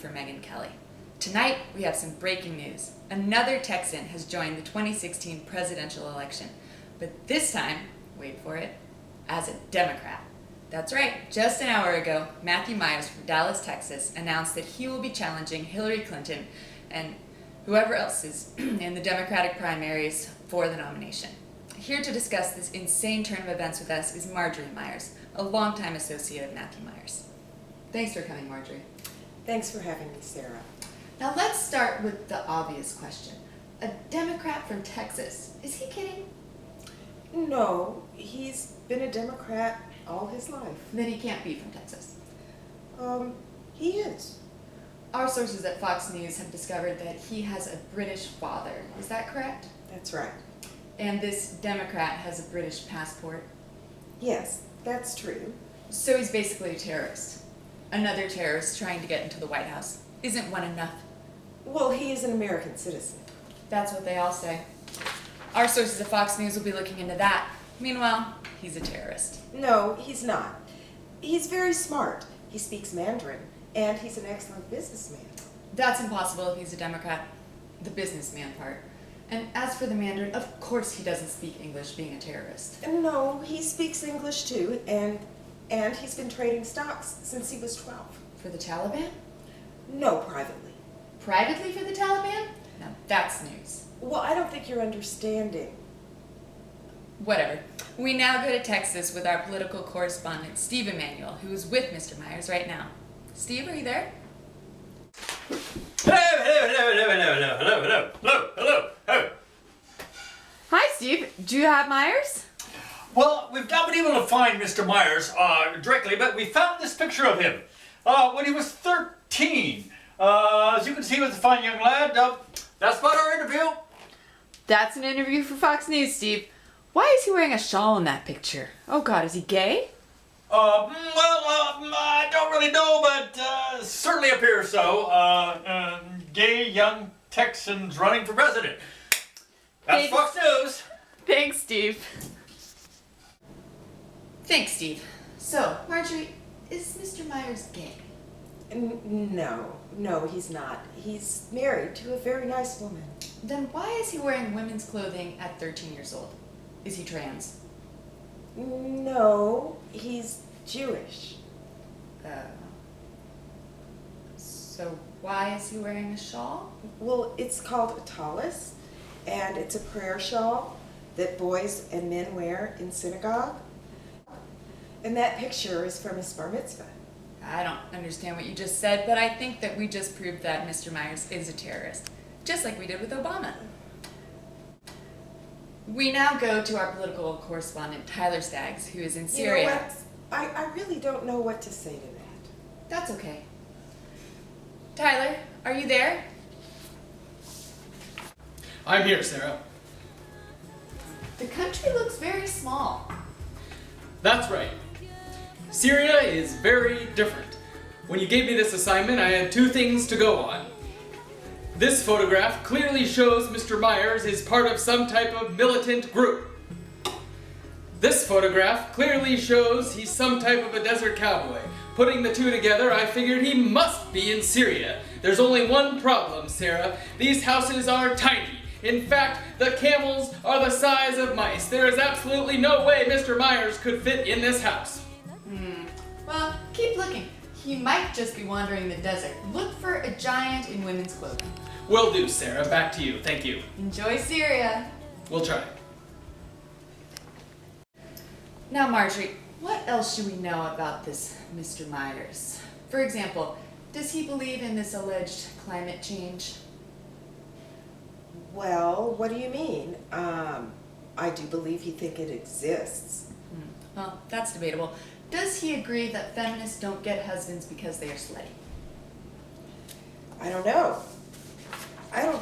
for Megyn Kelly. Tonight, we have some breaking news. Another Texan has joined the 2016 presidential election, but this time, wait for it, as a Democrat. That's right, just an hour ago, Matthew Myers from Dallas, Texas, announced that he will be challenging Hillary Clinton and whoever else is in the Democratic primaries for the nomination. Here to discuss this insane turn of events with us is Marjorie Myers, a longtime associate of Matthew Myers. Thanks for coming, Marjorie. Thanks for having me, Sarah. Now let's start with the obvious question. A Democrat from Texas, is he kidding? No, he's been a Democrat all his life. Then he can't be from Texas. He is. Our sources at Fox News have discovered that he has a British father. Is that correct? That's right. And this Democrat has a British passport. Yes, that's true. So he's basically a terrorist. Another terrorist trying to get into the White House. Isn't one enough? Well, he is an American citizen. That's what they all say. Our sources at Fox News will be looking into that. Meanwhile, he's a terrorist. No, he's not. He's very smart. He speaks Mandarin, and he's an excellent businessman. That's impossible if he's a Democrat. The businessman part. And as for the Mandarin, of course he doesn't speak English being a terrorist. No, he speaks English too, and he's been trading stocks since he was 12. For the Taliban? No, privately. Privately for the Taliban? Now that's news. Well, I don't think you're understanding. Whatever. We now go to Texas with our political correspondent, Steve Emanuel, who is with Mr. Myers right now. Steve, are you there? Hello. Hi, Steve. Do you have Myers? Well, we've not been able to find Mr. Myers directly, but we found this picture of him when he was 13. As you can see, he was a fine young lad. That's about our interview. That's an interview for Fox News, Steve. Why is he wearing a shawl in that picture? Oh God, is he gay? I don't really know, but certainly appears so. Gay young Texans running for president. That's Fox News. Thanks, Steve. Thanks, Steve. So, Marjorie, is Mr. Myers gay? No, he's not. He's married to a very nice woman. Then why is he wearing women's clothing at 13 years old? Is he trans? No, he's Jewish. So why is he wearing a shawl? Well, it's called a tallis, and it's a prayer shawl that boys and men wear in synagogue. And that picture is from his bar mitzvah. I don't understand what you just said, but I think that we just proved that Mr. Myers is a terrorist, just like we did with Obama. We now go to our political correspondent, Tyler Staggs, who is in Syria. You know what? I really don't know what to say to that. That's okay. Tyler, are you there? I'm here, Sarah. The country looks very small. That's right. Syria is very different. When you gave me this assignment, I had two things to go on. This photograph clearly shows Mr. Myers is part of some type of militant group. This photograph clearly shows he's some type of a desert cowboy. Putting the two together, I figured he must be in Syria. There's only one problem, Sarah. These houses are tiny. In fact, the camels are the size of mice. There is absolutely no way Mr. Myers could fit in this house. Well, keep looking. He might just be wandering the desert. Look for a giant in women's clothing. Will do, Sarah. Back to you. Thank you. Enjoy Syria. We'll try. Now, Marjorie, what else should we know about this Mr. Myers? For example, does he believe in this alleged climate change? Well, what do you mean? I do believe he thinks it exists. Well, that's debatable. Does he agree that feminists don't get husbands because they are slutty? I don't know. I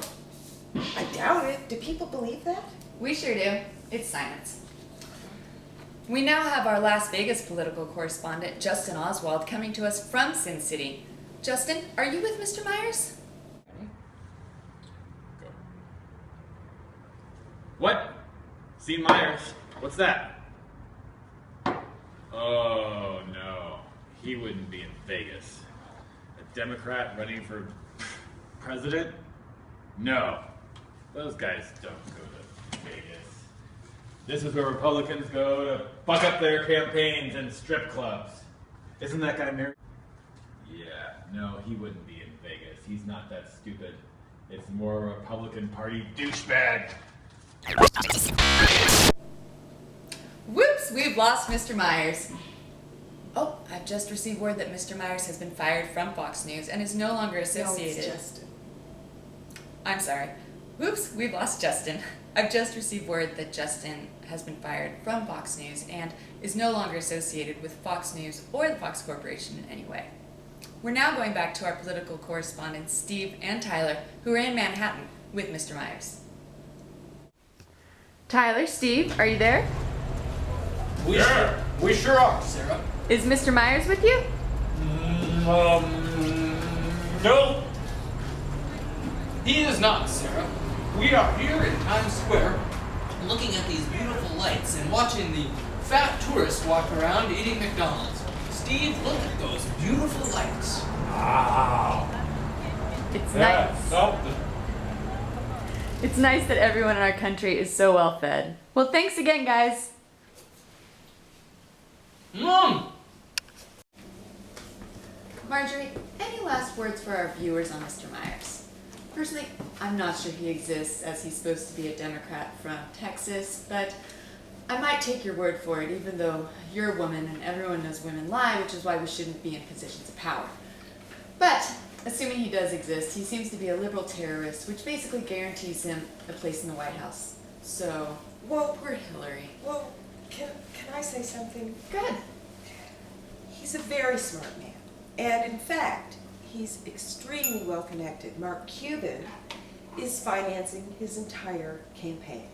doubt it. Do people believe that? We sure do. It's science. We now have our Las Vegas political correspondent, Justin Oswald, coming to us from Sin City. Justin, are you with Mr. Myers? What? Steve Myers? What's that? Oh no, he wouldn't be in Vegas. At Democrat running for president? No. Those guys don't go to Vegas. This is where Republicans go to buck up their campaigns and strip clubs. Isn't that guy married? Yeah, no, he wouldn't be in Vegas. He's not that stupid. It's more a Republican Party douchebag. Whoops, we've lost Mr. Myers. Oh, I've just received word that Mr. Myers has been fired from Fox News and is no longer No, it's associated. Justin. I'm sorry. Whoops, we've lost Justin. I've just received word that Justin has been fired from Fox News and is no longer associated with Fox News or the Fox Corporation in any way. We're now going back to our political correspondents, Steve and Tyler, who are in Manhattan with Mr. Myers. Tyler, Steve, are you there? We sure are, Sarah. Is Mr. Myers with you? No. He is not, Sarah. We are here in Times Square, looking at these beautiful lights and watching the fat tourists walk around eating McDonald's. Steve, look at those beautiful lights. Wow. It's Yeah. nice. Oh, It's nice that everyone in our country is so well fed. Well, thanks again, guys. Mom! Marjorie, any last words for our viewers on Mr. Myers? Personally, I'm not sure he exists, as he's supposed to be a Democrat from Texas, but I might take your word for it, even though you're a woman and everyone knows women lie, which is why we shouldn't be in positions of power. But, assuming he does exist, he seems to be a liberal terrorist, which basically guarantees him a place in the White House. So, Well, poor Hillary. well, can I say something? Good. He's a very smart man. And in fact, he's extremely well connected. Mark Cuban is financing his entire campaign.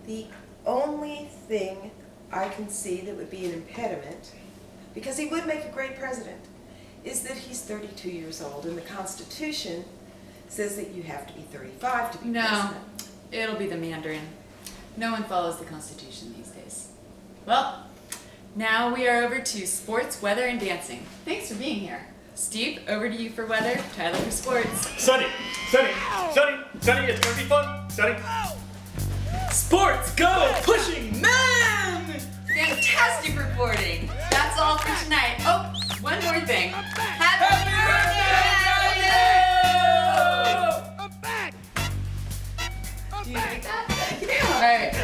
The only thing I can see that would be an impediment, because he would make a great president, is that he's 32 years old and the Constitution says that you have to be 35 to be No, president. it'll be the Mandarin. No one follows the Constitution these days. Well, now we are over to sports, weather, and dancing. Thanks for being here. Steve, over to you for weather, Tyler for sports. sunny, it's gonna be fun. Sunny. Sports go pushing man! Fantastic reporting! That's all for tonight. Oh, one more thing. Happy birthday! Do you like that? Alright.